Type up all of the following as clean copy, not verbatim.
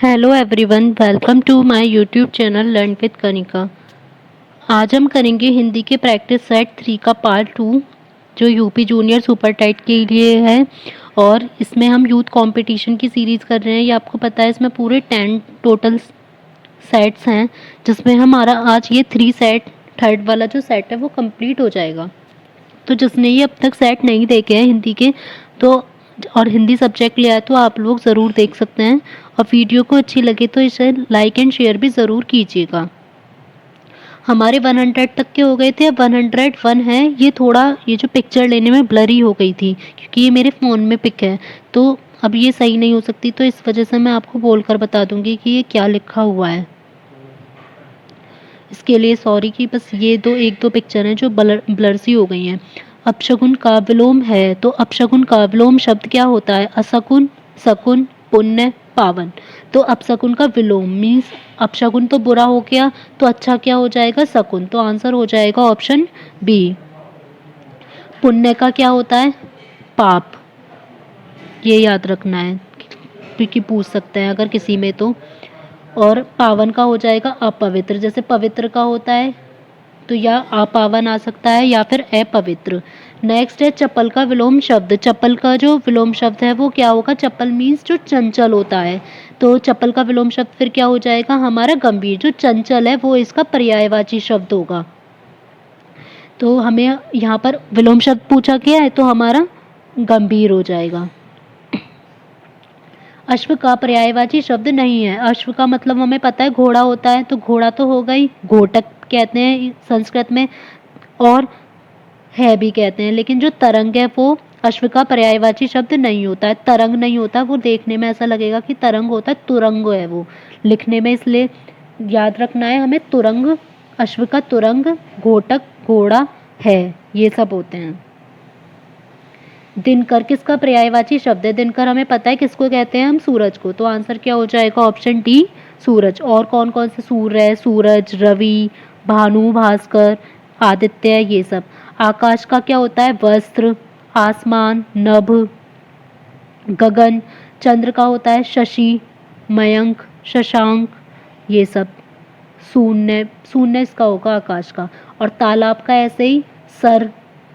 Hello everyone, welcome to my YouTube channel learn with Kanika. आज हम करेंगे हिंदी के प्रैक्टिस सेट 3 का पार्ट 2 जो यूपी जूनियर सुपर टाइट के लिए है। और इसमें हम यूथ कंपटीशन की सीरीज़ कर रहे हैं। ये आपको पता है, इसमें पूरे 10 टोटल सेट्स हैं, जिसमें हमारा आज ये 3 सेट, थर्ड वाला जो सेट है वो कंप्लीट हो जाएगा। तो जिसने ये अब तक सेट नहीं देखे हैं हिंदी के, तो और हिंदी सब्जेक्ट लिया है, तो आप लोग ज़रूर देख सकते हैं। और वीडियो को अच्छी लगे तो इसे लाइक एंड शेयर भी ज़रूर कीजिएगा। हमारे 100 तक के हो गए थे, अब 101 है। ये जो पिक्चर लेने में ब्लरी हो गई थी, क्योंकि ये मेरे फ़ोन में पिक है, तो अब ये सही नहीं हो सकती, तो इस वजह से मैं आपको बोलकर बता दूंगी कि ये क्या लिखा हुआ है। इसके लिए सॉरी कि बस ये एक दो पिक्चर हैं जो ब्लर सी हो गई हैं। अपशगुन का विलोम है, तो अपशगुन का विलोम शब्द क्या होता है? असकुन, सकुन, पुण्य, पावन। तो अपशगुन का विलोम मीन्स अपशगुन तो बुरा हो गया, तो अच्छा क्या हो जाएगा? सकुन। तो आंसर हो जाएगा ऑप्शन बी। पुण्य का क्या होता है? पाप। ये याद रखना है, क्योंकि पूछ सकते हैं अगर किसी में तो। और पावन का हो जाएगा अपवित्र। जैसे पवित्र का होता है तो या अपावन आ सकता है या फिर अपवित्र। नेक्स्ट है चप्पल का विलोम शब्द। चप्पल का जो विलोम शब्द है वो क्या होगा? चप्पल मीन्स जो चंचल होता है, तो चप्पल का विलोम शब्द फिर क्या हो जाएगा? हमारा गंभीर। जो चंचल है वो इसका पर्यायवाची शब्द होगा। तो हमें यहाँ पर विलोम शब्द पूछा गया है, तो हमारा गंभीर हो जाएगा। अश्व का पर्यायवाची शब्द नहीं है। अश्व का मतलब हमें पता है घोड़ा होता है, तो घोड़ा तो हो गई, घोटक कहते हैं संस्कृत में, और है भी कहते हैं। लेकिन जो तरंग है वो अश्व का पर्यायवाची शब्द नहीं होता है। तरंग नहीं होता, वो देखने में ऐसा लगेगा कि तरंग होता है, तुरंग है वो लिखने में, इसलिए याद रखना है हमें। तुरंग, अश्व का तुरंग, घोटक घोड़ा है, ये सब होते हैं। दिनकर किसका पर्यायवाची शब्द है? दिनकर हमें पता है किसको कहते हैं? हम सूरज को। तो आंसर क्या हो जाएगा? ऑप्शन डी, सूरज। और कौन कौन से सूर्य है? सूरज, रवि, भानु, भास्कर, आदित्य, ये सब। आकाश का क्या होता है? वस्त्र, आसमान, नभ, गगन। चंद्र का होता है शशि, मयंक, शशांक, ये सब। शून्य, शून्य इसका होगा आकाश का। और तालाब का ऐसे ही सर,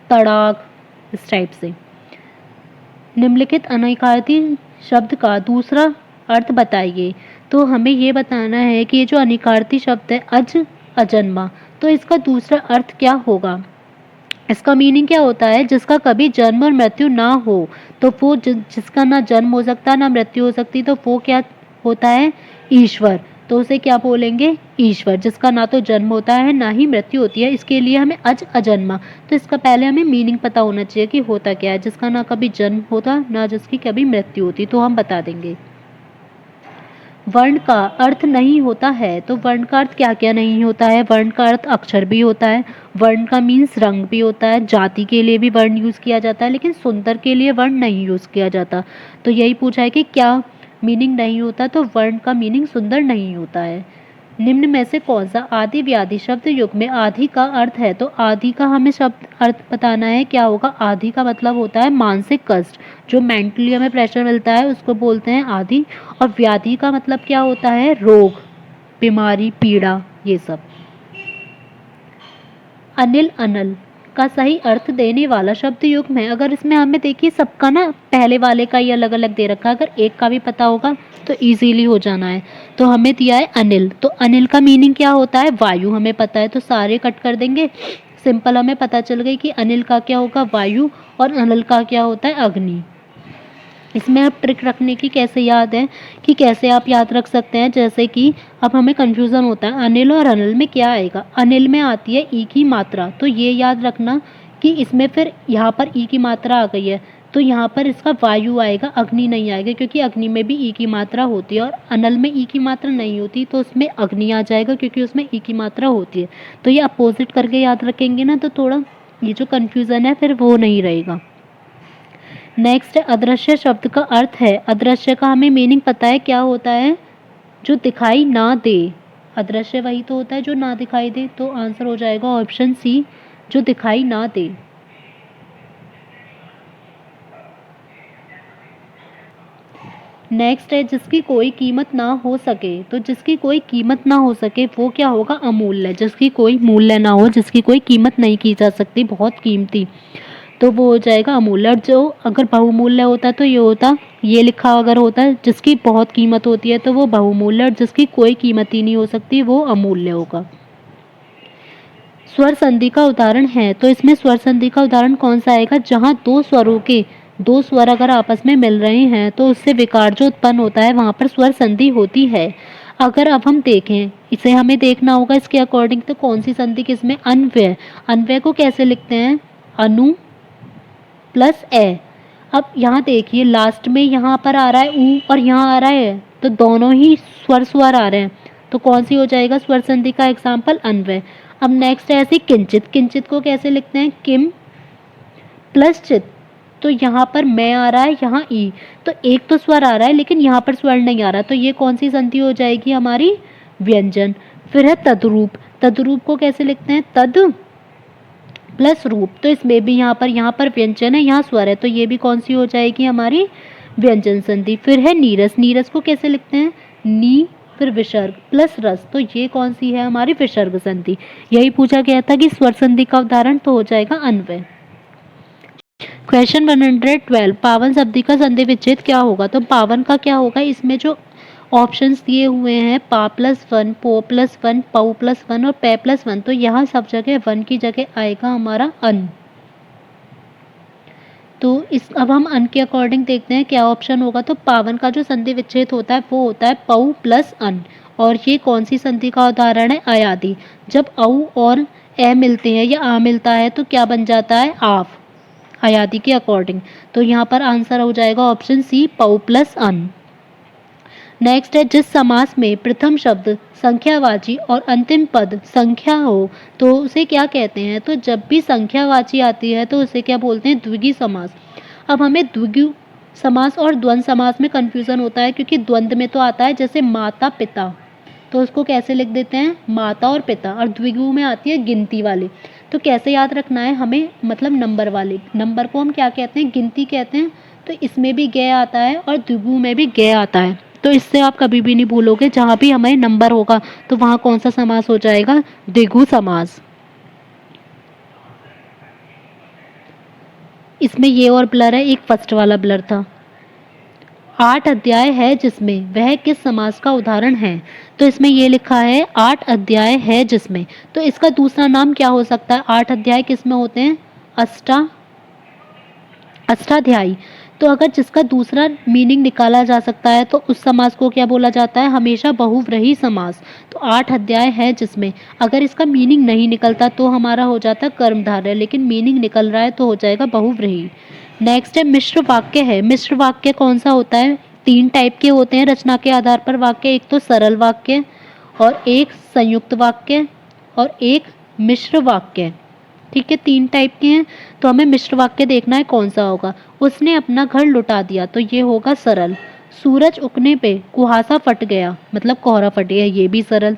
तड़ाग, इस टाइप से। निम्नलिखित अनिकार्ती शब्द का दूसरा अर्थ बताइए। तो हमें ये बताना है कि ये जो अनिकार्ती शब्द है अज, अजन्मा, तो इसका दूसरा अर्थ क्या होगा? इसका मीनिंग क्या होता है? जिसका कभी जन्म और मृत्यु ना हो। तो वो जिसका ना जन्म हो सकता ना मृत्यु हो सकती, तो वो क्या होता है? ईश्वर। तो उसे क्या बोलेंगे? ईश्वर। जिसका ना तो जन्म होता है ना ही मृत्यु होती है, इसके लिए हमें अज, अजन्मा। तो इसका पहले हमें मीनिंग पता होना चाहिए कि होता क्या है। जिसका ना कभी जन्म होता ना जिसकी कभी मृत्यु होती, तो हम बता देंगे। वर्ण का अर्थ नहीं होता है, तो वर्ण का अर्थ क्या क्या नहीं होता है? वर्ण का अर्थ अक्षर भी होता है, वर्ण का मीन्स रंग भी होता है, जाति के लिए भी वर्ण यूज़ किया जाता है, लेकिन सुंदर के लिए वर्ण नहीं यूज़ किया जाता। तो यही पूछा है कि क्या मीनिंग नहीं होता, तो वर्ण का मीनिंग सुंदर नहीं होता है। निम्न में से कौन सा आदि व्याधि शब्द युग में आदि का अर्थ है? तो आदि का हमें शब्द अर्थ बताना है, क्या होगा? आदि का मतलब होता है मानसिक कष्ट, जो मेंटली हमें प्रेशर मिलता है उसको बोलते हैं आदि। और व्याधि का मतलब क्या होता है? रोग, बीमारी, पीड़ा, ये सब। अनिल, अनल का सही अर्थ देने वाला शब्द युग में, अगर इसमें हमें देखिए सबका ना पहले वाले का ही अलग अलग दे रखा है, अगर एक का भी पता होगा तो इजीली हो जाना है। तो हमें दिया है अनिल, तो अनिल का मीनिंग क्या होता है? वायु हमें पता है, तो सारे कट कर देंगे। सिंपल हमें पता चल गई कि अनिल का क्या होगा? वायु। और अनल का क्या होता है? अग्नि। इसमें अब ट्रिक रखने की कैसे याद है कि कैसे आप याद रख सकते हैं, जैसे कि अब हमें कन्फ्यूज़न होता है अनिल और अनल में क्या आएगा। अनिल में आती है ई की मात्रा, तो ये याद रखना कि इसमें फिर यहाँ पर ई की मात्रा आ गई है, तो यहाँ पर इसका वायु आएगा, अग्नि नहीं आएगा, क्योंकि अग्नि में भी ई की मात्रा होती है। और अनल में ई की मात्रा नहीं होती, तो उसमें अग्नि आ जाएगा, क्योंकि उसमें ई की मात्रा होती है। तो ये अपोजिट करके याद रखेंगे ना, तो थोड़ा ये जो कन्फ्यूज़न है फिर वो नहीं रहेगा। नेक्स्ट है अदृश्य शब्द का अर्थ है। अदृश्य का हमें मीनिंग पता है क्या होता है? जो दिखाई ना दे। अदृश्य वही तो होता है जो ना दिखाई दे, तो आंसर हो जाएगा ऑप्शन सी, जो दिखाई ना दे। नेक्स्ट है जिसकी कोई कीमत ना हो सके, तो जिसकी कोई कीमत ना हो सके वो क्या होगा? अमूल्य। जिसकी कोई मूल्य ना हो, जिसकी कोई कीमत नहीं की जा सकती, बहुत कीमती, तो वो हो जाएगा अमूल्य। और जो अगर बहुमूल्य होता तो ये होता, ये लिखा अगर होता है जिसकी बहुत कीमत होती है तो वो बहुमूल्य, और जिसकी कोई कीमत ही नहीं हो सकती वो अमूल्य होगा। स्वर संधि का उदाहरण है, तो इसमें स्वर संधि का उदाहरण कौन सा आएगा? जहाँ दो स्वरों के दो स्वर अगर आपस में मिल रहे हैं तो उससे विकार जो उत्पन्न होता है वहाँ पर स्वर संधि होती है। अगर अब हम देखें, इसे हमें देखना होगा इसके अकॉर्डिंग, तो कौन सी संधि किसमें? अन्वय। अन्वय को कैसे लिखते हैं? अनु प्लस ए। अब यहाँ देखिए लास्ट में यहाँ पर आ रहा है ऊ और यहाँ आ रहा है, तो दोनों ही स्वर स्वर आ रहे हैं, तो कौन सी हो जाएगा स्वर संधि का एग्जाम्पल? अन्वय। अब नेक्स्ट है ऐसे किंचित। किंचित को कैसे लिखते हैं? किम प्लस चित। तो यहाँ पर मैं आ रहा है, यहाँ ई, तो एक तो स्वर आ रहा है लेकिन यहाँ पर स्वर नहीं आ रहा, तो ये कौन सी संधि हो जाएगी हमारी? व्यंजन। फिर है तद्रूप। तद्रूप को कैसे लिखते हैं? तद प्लस रूप। तो इसमें भी यहाँ पर व्यंजन है, यहाँ स्वर है, तो ये भी कौन सी हो जाएगी हमारी? व्यंजन संधि। फिर है नीरस। नीरस को कैसे लिखते हैं? नी फिर विसर्ग प्लस रस, तो ये कौन सी है? हमारी विसर्ग संधि। यही पूछा गया था कि स्वर संधि का उदाहरण, तो हो जाएगा अन्वय। क्वेश्चन 112, पावन शब्द का संधि विच्छेद क्या होगा? तो पावन का क्या होगा? इसमें जो ऑप्शंस दिए हुए हैं पा प्लस वन, पो प्लस वन, पऊ प्लस वन और पे प्लस वन, तो यहाँ सब जगह वन की जगह आएगा हमारा अन। तो इस अब हम अन के अकॉर्डिंग देखते हैं क्या ऑप्शन होगा। तो पावन का जो संधि विच्छेद होता है वो होता है पऊ प्लस अन, और ये कौन सी संधि का उदाहरण है? अयादि। जब औ और ए मिलते हैं या आ मिलता है तो क्या बन जाता है? आव, अयादि के अकॉर्डिंग। तो यहाँ पर आंसर हो जाएगा ऑप्शन सी, पऊ प्लस अन। नेक्स्ट है जिस समास में प्रथम शब्द संख्यावाची और अंतिम पद संख्या हो तो उसे क्या कहते हैं? तो जब भी संख्यावाची आती है तो उसे क्या बोलते हैं? द्विगु समास। अब हमें द्विगु समास और द्वंद्व समास में कंफ्यूजन होता है, क्योंकि द्वंद्व में तो आता है जैसे माता पिता, तो उसको कैसे लिख देते हैं? माता और पिता, और द्विगु में आती है गिनती वाली। तो कैसे याद रखना है हमें? मतलब नंबर वाले, नंबर को हम क्या कहते हैं? गिनती कहते हैं। तो इसमें भी गे आता है और द्विगु में भी गे आता है, तो इससे आप कभी भी नहीं भूलोगे। जहाँ भी हमें नंबर होगा तो वहाँ कौन सा समास हो जाएगा? द्विगु समास। इसमें ये और ब्लर है, एक फर्स्ट वाला ब्लर था। 8 अध्याय है जिसमें, वह किस समास का उदाहरण है? तो इसमें ये लिखा है 8 अध्याय है जिसमें, तो इसका दूसरा नाम क्या हो सकता है? 8 अध्याय किस में होते हैं? अष्टाध्यायी। तो अगर जिसका दूसरा मीनिंग निकाला जा सकता है तो उस समास को क्या बोला जाता है? हमेशा बहुव्रीहि समास। तो 8 अध्याय है जिसमें, अगर इसका मीनिंग नहीं निकलता तो हमारा हो जाता कर्मधारय, लेकिन मीनिंग निकल रहा है तो हो जाएगा बहुव्रीहि। नेक्स्ट है मिश्र वाक्य है। मिश्र वाक्य कौन सा होता है? 3 टाइप के होते हैं रचना के आधार पर वाक्य, एक तो सरल वाक्य और एक संयुक्त वाक्य और एक मिश्र वाक्य। ठीक है, 3 टाइप के हैं, तो हमें मिश्र वाक्य देखना है कौन सा होगा। उसने अपना घर लुटा दिया, तो ये होगा सरल। सूरज उगने पे कुहासा फट गया, मतलब कोहरा फट गया, ये भी सरल।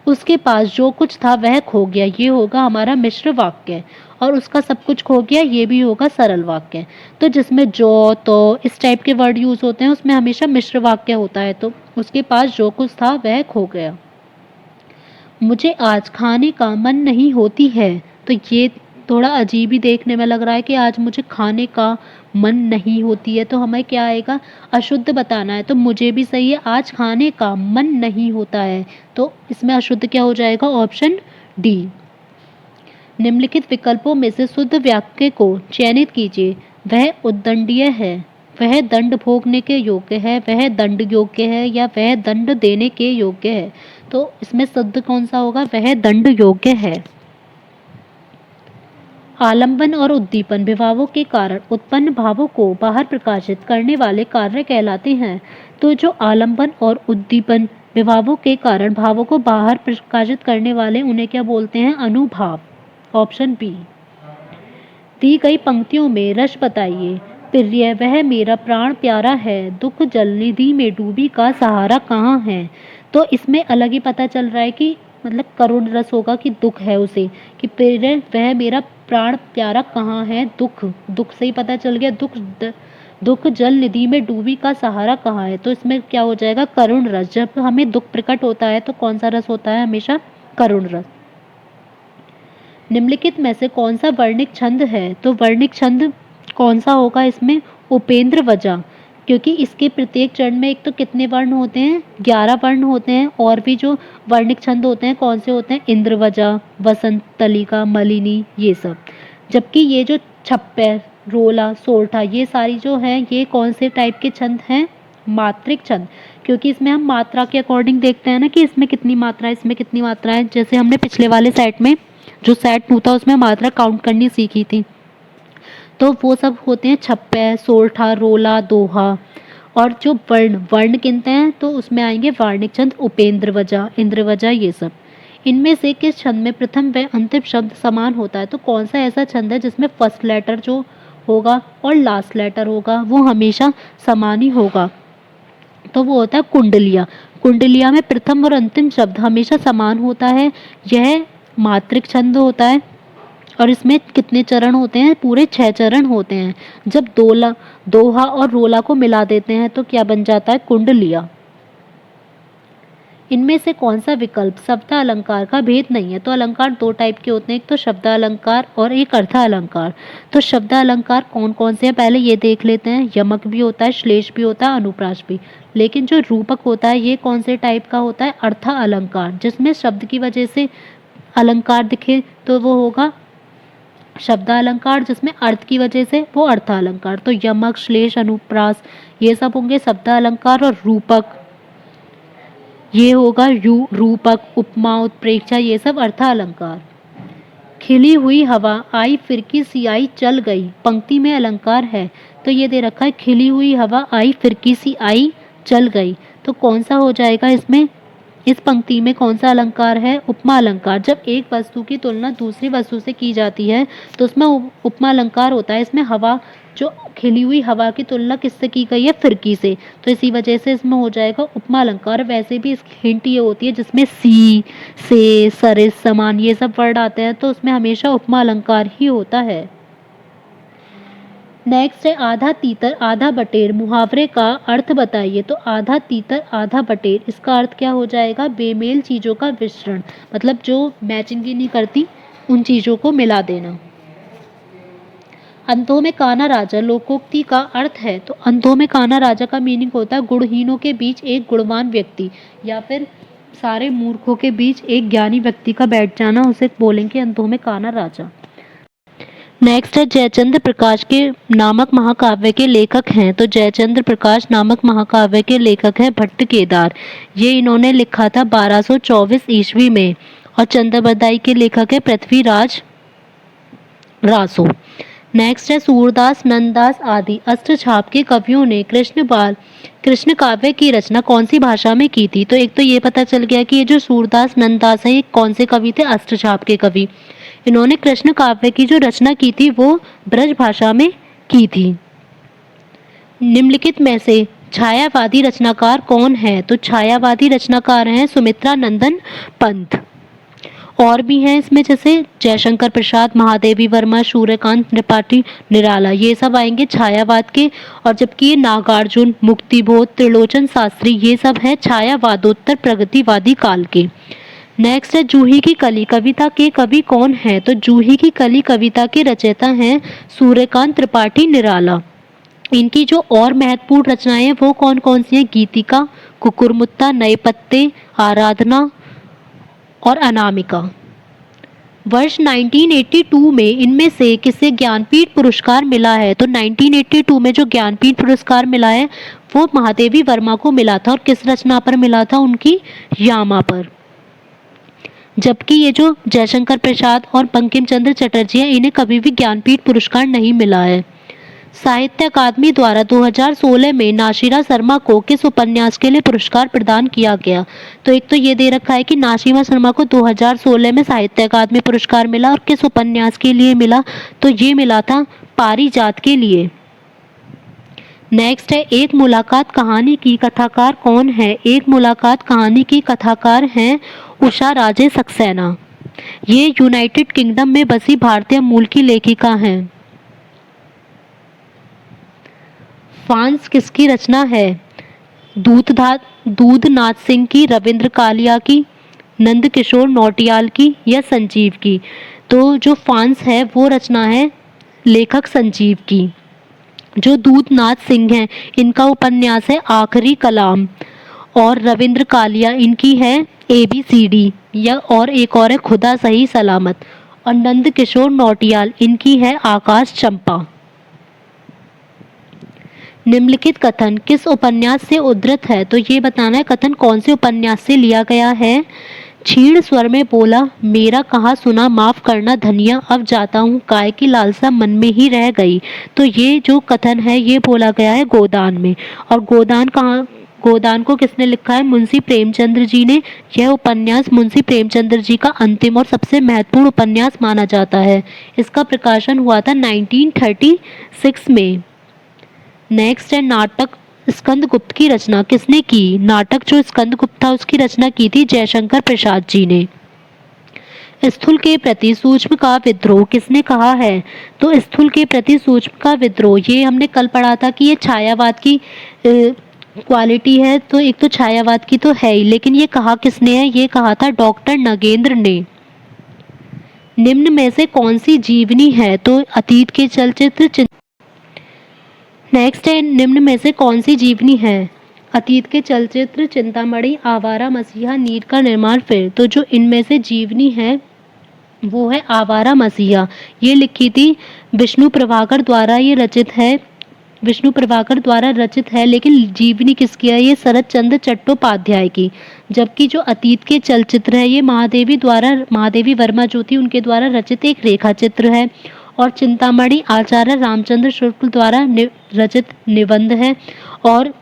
उसके पास जो कुछ था वह खो गया, ये होगा हमारा मिश्र वाक्य। और उसका सब कुछ खो गया, ये भी होगा सरल वाक्य। तो जिसमें जो, तो इस टाइप के वर्ड यूज होते हैं उसमें हमेशा मिश्र वाक्य होता है। तो उसके पास जो कुछ था वह खो गया। मुझे आज खाने का मन नहीं होती है, तो ये थोड़ा अजीब ही देखने में लग रहा है कि आज मुझे खाने का मन नहीं होती है, तो हमें क्या आएगा? अशुद्ध बताना है। तो मुझे भी सही है, आज खाने का मन नहीं होता है, तो इसमें अशुद्ध क्या हो जाएगा? Option D. निम्नलिखित विकल्पों में से शुद्ध वाक्य को चयनित कीजिए। वह उद्दंडीय है, वह दंड भोगने के योग्य है, वह दंड योग्य है, या वह दंड देने के योग्य है। तो इसमें शुद्ध कौन सा होगा? वह दंड योग्य है। आलंबन और उद्दीपन विभावों के कारण उत्पन्न भावों को बाहर प्रकाशित करने वाले कार्य कहलाते हैं। तो जो आलंबन और उद्दीपन विभावों के कारण भावों को बाहर प्रकाशित करने वाले, उन्हें क्या बोलते हैं? अनुभाव। Option B. दी गई पंक्तियों में रस बताइए। प्रिय वह मेरा प्राण प्यारा है, दुख जलनिधि में डूबी का सहारा कहाँ है। तो इसमें अलग ही पता चल रहा है कि मतलब करुण रस होगा कि दुख है उसे, कि प्रिय वह मेरा प्राण प्यारा कहाँ है, दुख, दुख से ही पता चल गया, दुख दुख जल निधि में डूबी का सहारा कहाँ है, तो इसमें क्या हो जाएगा, करुण रस। जब हमें दुख प्रकट होता है तो कौन सा रस होता है, हमेशा करुण रस। निम्नलिखित में से कौन सा वर्णिक छंद है, तो वर्णिक छंद कौन सा होगा इसमें, उपेंद्र वजा, क्योंकि इसके प्रत्येक चरण में एक तो कितने वर्ण होते हैं, 11 वर्ण होते हैं, और भी जो वर्णिक छंद होते हैं कौन से होते हैं, इंद्रवजा, वसंत तलिका, मलिनी, ये सब। जबकि ये जो छप्पर, रोला, सोरठा, ये सारी जो हैं ये कौन से टाइप के छंद हैं, मात्रिक छंद, क्योंकि इसमें हम मात्रा के अकॉर्डिंग देखते हैं ना कि इसमें कितनी मात्रा है, इसमें कितनी मात्रा है। जैसे हमने पिछले वाले सेट में जो सेट 2 था उसमें मात्रा काउंट करनी सीखी थी, तो वो सब होते हैं छप्पे, सोरठा, रोला, दोहा। और जो वर्ण वर्ण गिनते हैं तो उसमें आएंगे वार्णिक छंद, उपेंद्र वजा, इंद्र वजा, ये सब। इनमें से किस छंद में प्रथम व अंतिम शब्द समान होता है, तो कौन सा ऐसा छंद है जिसमें फर्स्ट लेटर जो होगा और लास्ट लेटर होगा वो हमेशा समान ही होगा, तो वो होता है कुंडलिया। कुंडलिया में प्रथम और अंतिम शब्द हमेशा समान होता है। यह मात्रिक छंद होता है और इसमें कितने चरण होते हैं, पूरे 6 चरण होते हैं। जब दोहा और रोला को मिला देते हैं तो क्या बन जाता है, कुंडलिया। इनमें से कौन सा विकल्प शब्द अलंकार का भेद नहीं है, तो अलंकार 2 टाइप के होते हैं, एक तो शब्द अलंकार और एक अर्थ अलंकार। तो शब्द अलंकार कौन कौन से हैं पहले ये देख लेते हैं। यमक भी होता है, श्लेष भी होता है, अनुप्रास भी। लेकिन जो रूपक होता है ये कौन से टाइप का होता है, अर्थ अलंकार, जिसमें शब्द की वजह से अलंकार दिखे तो वो होगा शब्द अलंकार, जिसमें अर्थ की वजह से वो अर्थ अलंकार। तो यमक, श्लेष, अनुप्रास ये सब होंगे शब्द अलंकार। और रूपक ये होगा रूपक, उपमा, उत्प्रेक्षा, ये सब अर्थ अलंकार। खिली हुई हवा आई फिरकी सी आई चल गई, पंक्ति में अलंकार है, तो ये दे रखा है खिली हुई हवा आई फिरकी सी आई चल गई, तो कौन सा हो जाएगा इसमें, इस पंक्ति में कौन सा अलंकार है, उपमा अलंकार। जब एक वस्तु की तुलना दूसरी वस्तु से की जाती है तो उसमें उपमा अलंकार होता है। इसमें हवा, जो खिली हुई हवा की तुलना किससे की गई है, फिरकी से, तो इसी वजह से इसमें हो जाएगा उपमा अलंकार। वैसे भी इसकी हिंट ये होती है जिसमें सी, से, सरिस, समान ये सब वर्ड आते हैं तो उसमें हमेशा उपमा अलंकार ही होता है। नेक्स्ट है आधा तीतर आधा बटेर, मुहावरे का अर्थ बताइए। तो आधा तीतर आधा बटेर, इसका अर्थ क्या हो जाएगा, बेमेल चीज़ों का मिश्रण, मतलब जो मैचिंग ही नहीं करती उन चीज़ों को मिला देना। अंधों में काना राजा लोकोक्ति का अर्थ है, तो अंधों में काना राजा का मीनिंग होता है गुणहीनों के बीच एक गुणवान व्यक्ति, या फिर सारे मूर्खों के बीच एक ज्ञानी व्यक्ति का बैठ जाना, उसे बोलेंगे अंधों में काना राजा। नेक्स्ट है जयचंद्र प्रकाश के नामक महाकाव्य के लेखक हैं, तो जयचंद्र प्रकाश नामक महाकाव्य के लेखक हैं भट्ट केदार। ये इन्होंने लिखा था 1224 ईस्वी में। और चंद्रबरदाई के लेखक है पृथ्वीराज रासो। नेक्स्ट है सूरदास, नंददास आदि अस्त्रछाप के कवियों ने कृष्ण काव्य की रचना कौन सी भाषा में की थी। तो एक तो ये पता चल गया कि ये जो सूरदास, नंददास है ये कौन से कवि थे, अस्त्रछाप के कवि। इन्होंने कृष्ण काव्य की जो रचना की थी वो ब्रज भाषा में की थी। निम्नलिखित में से छायावादी रचनाकार कौन है, तो छायावादी रचनाकार हैं सुमित्रा नंदन पंत। और भी हैं इसमें जैसे जयशंकर प्रसाद, महादेवी वर्मा, सूर्यकांत त्रिपाठी, निराला, ये सब आएंगे छायावाद के। और जबकि ये नागार्जुन, मुक्तिबोध, त्रिलोचन शास्त्री ये सब है छायावादोत्तर प्रगतिवादी काल के। नेक्स्ट है जूही की कली कविता के कवि कौन है, तो जूही की कली कविता के रचयिता हैं सूर्यकांत त्रिपाठी, निराला। इनकी जो और महत्वपूर्ण रचनाएं हैं वो कौन कौन सी हैं, गीतिका, कुकुरमुत्ता, नए पत्ते, आराधना और अनामिका। वर्ष 1982 में इनमें से किसे ज्ञानपीठ पुरस्कार मिला है, तो 1982 में जो ज्ञानपीठ पुरस्कार मिला है वो महादेवी वर्मा को मिला था। और किस रचना पर मिला था, उनकी यामा पर। जबकि ये जो जयशंकर प्रसाद और बंकिम चंद्र चटर्जी हैं इन्हें कभी भी ज्ञानपीठ पुरस्कार नहीं मिला है। साहित्य अकादमी द्वारा 2016 में नाशिरा शर्मा को किस उपन्यास के लिए पुरस्कार प्रदान किया गया, तो एक तो ये दे रखा है कि नाशिरा शर्मा को 2016 में साहित्य अकादमी पुरस्कार मिला और किस उपन्यास के लिए मिला, तो ये मिला था पारिजात के लिए। नेक्स्ट है एक मुलाकात कहानी की कथाकार कौन है, एक मुलाकात कहानी की कथाकार हैं उषा राजे सक्सेना। ये यूनाइटेड किंगडम में बसी भारतीय मूल की लेखिका हैं। फांस किसकी रचना है? दूधनाथ सिंह की, रविंद्र कालिया की, नंद किशोर नौटियाल की या संजीव की? तो जो फांस है वो रचना है लेखक संजीव की। जो दूधनाथ सिंह हैं इनका उपन्यास है आखिरी कलाम, और रविंद्र कालिया इनकी है ABCD, या और एक और है खुदा सही सलामत, और नंद किशोर नौटियाल इनकी है आकाश चंपा। निम्नलिखित कथन किस उपन्यास से उद्धृत है? तो ये बताना है कथन कौन से उपन्यास से लिया गया है। क्षीण स्वर में बोला, मेरा कहा सुना माफ करना धनिया, अब जाता हूँ काय की लालसा मन में ही रह गई। तो ये जो कथन है ये बोला गया है गोदान में। और गोदान को किसने लिखा है? मुंशी प्रेमचंद्र जी ने। यह उपन्यास मुंशी प्रेमचंद्र जी का अंतिम और सबसे महत्वपूर्ण उपन्यास माना जाता है। इसका प्रकाशन हुआ था 1936 में। नेक्स्ट है नाटक स्कंदगुप्त की रचना किसने की? नाटक जो स्कंदगुप्त था उसकी रचना की थी जयशंकर प्रसाद जी ने। स्थूल के प्रति सूक्ष्म का विद्रोह किसने कहा है? तो स्थूल के प्रति सूक्ष्म का विद्रोह ये हमने कल पढ़ा था कि ये छायावाद की क्वालिटी है। तो एक तो छायावाद की तो है ही, लेकिन ये कहा किसने है? ये कहा था डॉक्टर नगेंद्र ने। निम्न में से कौन सी जीवनी है? तो अतीत के चलचित्र। नेक्स्ट है निम्न में से कौन सी जीवनी है? अतीत के चलचित्र, चिंतामणि, आवारा मसीहा, नीर का निर्माण फिर। तो जो इनमें से जीवनी है वो है आवारा मसीहा। ये लिखी थी विष्णु प्रभाकर द्वारा, ये रचित है विष्णु प्रभाकर द्वारा रचित है, लेकिन जीवनी किसकी है? ये शरद चंद्र चट्टोपाध्याय की। जबकि जो अतीत के चलचित्र है ये महादेवी वर्मा जो थी उनके द्वारा रचित एक रेखा चित्र है। और चिंतामणि आचार्य रामचंद्र शुक्ल द्वारा रचित निबंध है। और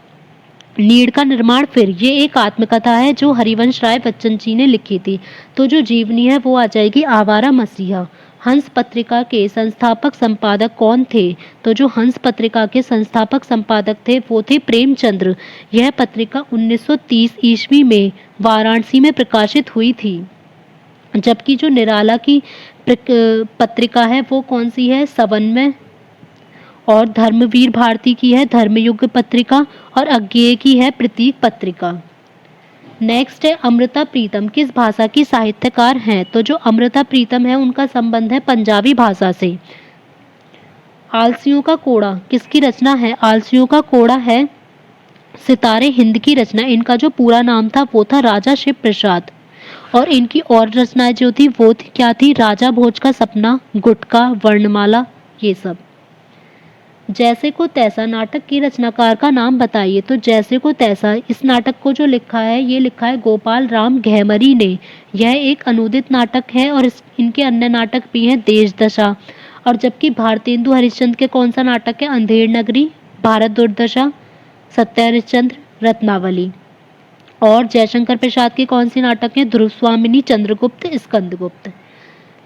नीड़ का निर्माण फिर ये एक आत्मकथा है जो हरिवंश राय बच्चन जी ने लिखी थी। तो जो जीवनी है वो आ जाएगी आवारा मसीहा। हंस पत्रिका के संस्थापक संपादक कौन थे? तो जो हंस पत्रिका के संस्थापक संपादक थे वो थे प्रेमचंद्र। यह पत्रिका 1930 ईस्वी में वाराणसी में प्रकाशित हुई थी। जबकि जो निराला की पत्रिका है वो कौन सी है? समन्वय। और धर्मवीर भारती की है धर्मयुग पत्रिका, और अज्ञेय की है प्रतीक पत्रिका। नेक्स्ट है अमृता प्रीतम किस भाषा की साहित्यकार हैं? तो जो अमृता प्रीतम है उनका संबंध है पंजाबी भाषा से। आलसियों का कोड़ा किसकी रचना है? आलसियों का कोड़ा है सितारे हिंद की रचना। इनका जो पूरा नाम था वो था राजा शिव प्रसाद। और इनकी और रचनाएं जो थी वो थी क्या थी? राजा भोज का सपना, गुटका, वर्णमाला, ये सब। जैसे को तैसा नाटक की रचनाकार का नाम बताइए। तो जैसे को तैसा इस नाटक को जो लिखा है ये लिखा है गोपाल राम घेमरी ने। यह एक अनुदित नाटक है और इनके अन्य नाटक भी हैं देश दशा। और जबकि भारतेंदु हरिश्चंद्र के कौन सा नाटक है? अंधेर नगरी, भारत दुर्दशा, सत्य हरिश्चंद्र, रत्नावली। और जयशंकर प्रसाद के कौन सी नाटक है? ध्रुव स्वामिनी, चंद्रगुप्त, स्कंदगुप्त।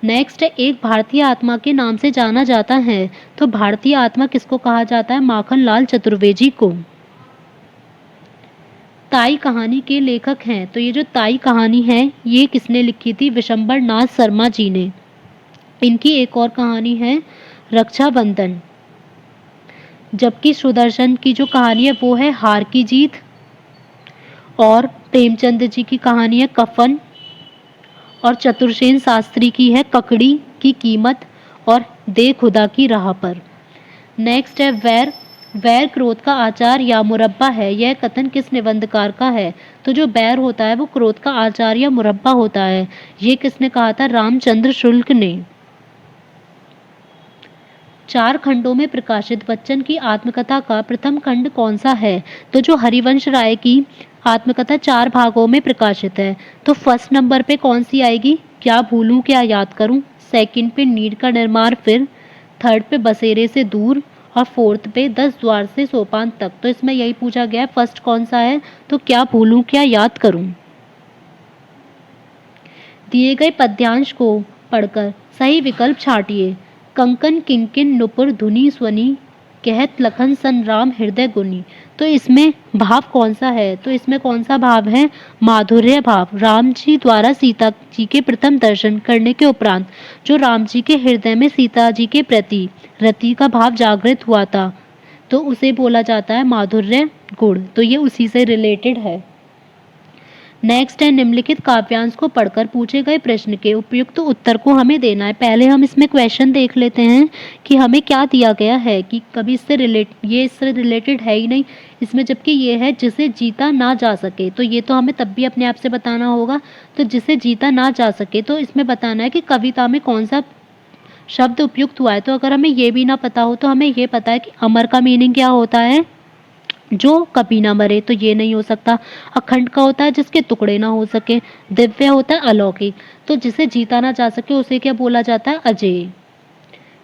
नेक्स्ट है एक भारतीय आत्मा के नाम से जाना जाता है। तो भारतीय आत्मा किसको कहा जाता है? माखन लाल चतुर्वेदी को। ताई कहानी के लेखक हैं। तो ये जो ताई कहानी है ये किसने लिखी थी? विशंबर नाथ शर्मा जी ने। इनकी एक और कहानी है रक्षाबंधन। जबकि सुदर्शन की जो कहानी है वो है हार की जीत। और प्रेमचंद जी की कहानी है कफन। और चतुर्सेन शास्त्री की है ककड़ी की कीमत और दे खुदा की राह पर। नेक्स्ट है वैर क्रोध का आचार या मुरब्बा है। यह कथन किस निबंधकार का है? तो जो बैर होता है वो क्रोध का आचार या मुरब्बा होता है। ये किसने कहा था? रामचंद्र शुक्ल ने। 4 खंडों में प्रकाशित बच्चन की आत्मकथा का प्रथम खंड कौन सा है? तो जो हरिवंश राय की आत्मकथा 4 भागों में प्रकाशित है। तो फर्स्ट नंबर पे कौन सी आएगी? क्या भूलूं क्या याद करूं। सेकंड पे नीड़ का निर्माण फिर। थर्ड पे बसेरे से दूर। और फोर्थ पे 10 द्वार से सोपान तक। तो इसमें यही पूछा गया है फर्स्ट कौन सा है? तो क्या भूलूं क्या याद करूं। दिए गए पद्यांश को पढ़कर सही विकल्प छांटिए। कंकन किंकिन नुपुर धुनी स्वनी, कहत लखन सन राम हृदय गुनी। तो इसमें भाव कौन सा है? तो इसमें कौन सा भाव है? माधुर्य भाव। राम जी द्वारा सीता जी के प्रथम दर्शन करने के उपरांत जो राम जी के हृदय में सीता जी के प्रति रति का भाव जागृत हुआ था, तो उसे बोला जाता है माधुर्य गुण। तो ये उसी से रिलेटेड है। नेक्स्ट है, निम्नलिखित काव्यांश को पढ़कर पूछे गए प्रश्न के उपयुक्त उत्तर को हमें देना है। पहले हम इसमें क्वेश्चन देख लेते हैं कि हमें क्या दिया गया है, कि कभी इससे रिलेटेड है ही नहीं इसमें, जबकि ये है जिसे जीता ना जा सके। तो ये तो हमें तब भी अपने आप से बताना होगा। तो जिसे जीता ना जा सके, तो इसमें बताना है कि कविता में कौन सा शब्द उपयुक्त हुआ है। तो अगर हमें ये भी ना पता हो तो हमें ये पता है कि अमर का मीनिंग क्या होता है, जो कभी ना मरे, तो ये नहीं हो सकता। अखंड का होता है जिसके टुकड़े ना हो सके। दिव्य होता है अलौकिक, तो जिसे जीता ना जा सके उसे क्या बोला जाता है, अजेय।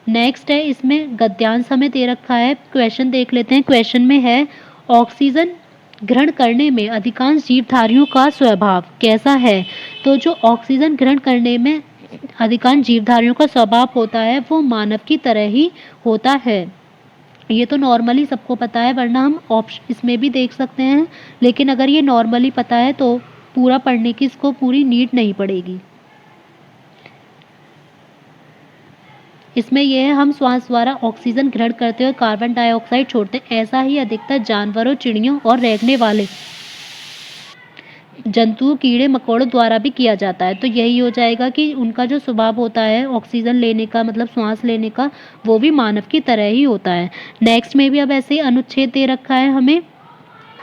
नेक्स्ट है, इसमें गद्यांश हमें दे रखा है, क्वेश्चन देख लेते हैं। क्वेश्चन में है, ऑक्सीजन ग्रहण करने में अधिकांश जीवधारियों का स्वभाव कैसा है। तो जो ऑक्सीजन ग्रहण करने में अधिकांश जीवधारियों का स्वभाव होता है वो मानव की तरह ही होता है। ये तो नॉर्मली सबको पता है, वरना हम ऑप्शन इसमें भी देख सकते हैं। लेकिन अगर ये नॉर्मली पता है तो पूरा पढ़ने की इसको पूरी नीड नहीं पड़ेगी। इसमें यह है, हम श्वास द्वारा ऑक्सीजन ग्रहण करते हुए कार्बन डाइऑक्साइड छोड़ते हैं। ऐसा ही अधिकतर जानवरों, चिड़ियों और रेंगने वाले जंतु, कीड़े मकोड़ों द्वारा भी किया जाता है। तो यही हो जाएगा कि उनका जो स्वभाव होता है ऑक्सीजन लेने का, मतलब श्वास लेने का, वो भी मानव की तरह ही होता है। नेक्स्ट में भी अब ऐसे ही अनुच्छेद दे रखा है हमें।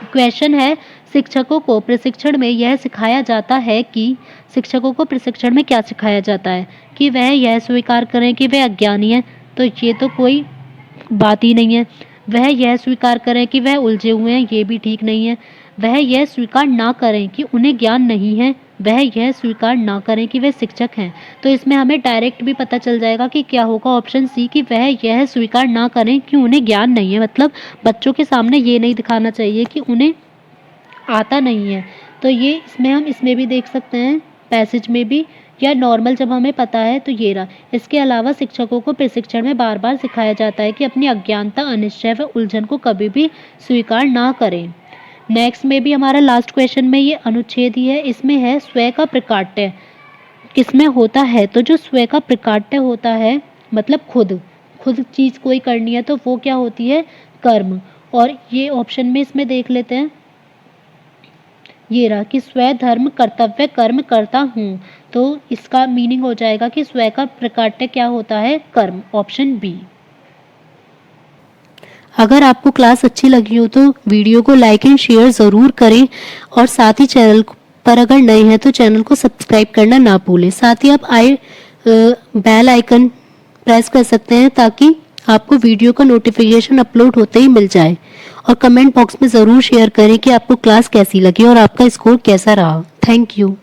क्वेश्चन है, शिक्षकों को प्रशिक्षण में यह सिखाया जाता है कि, शिक्षकों को प्रशिक्षण में क्या सिखाया जाता है, कि वह यह स्वीकार करें कि वे अज्ञानी हैं। तो ये तो कोई बात ही नहीं है। वह यह स्वीकार करें कि वह उलझे हुए हैं, ये भी ठीक नहीं है। वह यह स्वीकार ना करें कि उन्हें ज्ञान नहीं है। वह यह स्वीकार ना करें कि वे शिक्षक हैं। तो इसमें हमें डायरेक्ट भी पता चल जाएगा कि क्या होगा, ऑप्शन सी, कि वह यह स्वीकार ना करें कि उन्हें ज्ञान नहीं है। मतलब बच्चों के सामने ये नहीं दिखाना चाहिए कि उन्हें आता नहीं है। तो ये इसमें हम इसमें भी देख सकते हैं, पैसेज में भी, या नॉर्मल जब हमें पता है तो ये रहा। इसके अलावा शिक्षकों को प्रशिक्षण में बार बार सिखाया जाता है कि अपनी अज्ञानता, अनिश्चय व उलझन को कभी भी स्वीकार ना करें। नेक्स्ट में भी हमारा लास्ट क्वेश्चन में ये अनुच्छेद ही है। इसमें है, स्वयं का प्रकाट्य किसमें होता है। तो जो स्वयं का प्रकाट्य होता है, मतलब खुद चीज़ कोई करनी है, तो वो क्या होती है, कर्म। और ये ऑप्शन में इसमें देख लेते हैं, ये रहा कि स्वयं धर्म कर्तव्य कर्म करता हूँ। तो इसका मीनिंग हो जाएगा कि स्वयं का प्रकाट्य क्या होता है, कर्म, ऑप्शन बी। अगर आपको क्लास अच्छी लगी हो तो वीडियो को लाइक एंड शेयर ज़रूर करें, और साथ ही चैनल पर अगर नए हैं तो चैनल को सब्सक्राइब करना ना भूलें। साथ ही आप बेल आइकन प्रेस कर सकते हैं ताकि आपको वीडियो का नोटिफिकेशन अपलोड होते ही मिल जाए। और कमेंट बॉक्स में ज़रूर शेयर करें कि आपको क्लास कैसी लगी और आपका स्कोर कैसा रहा। Thank you.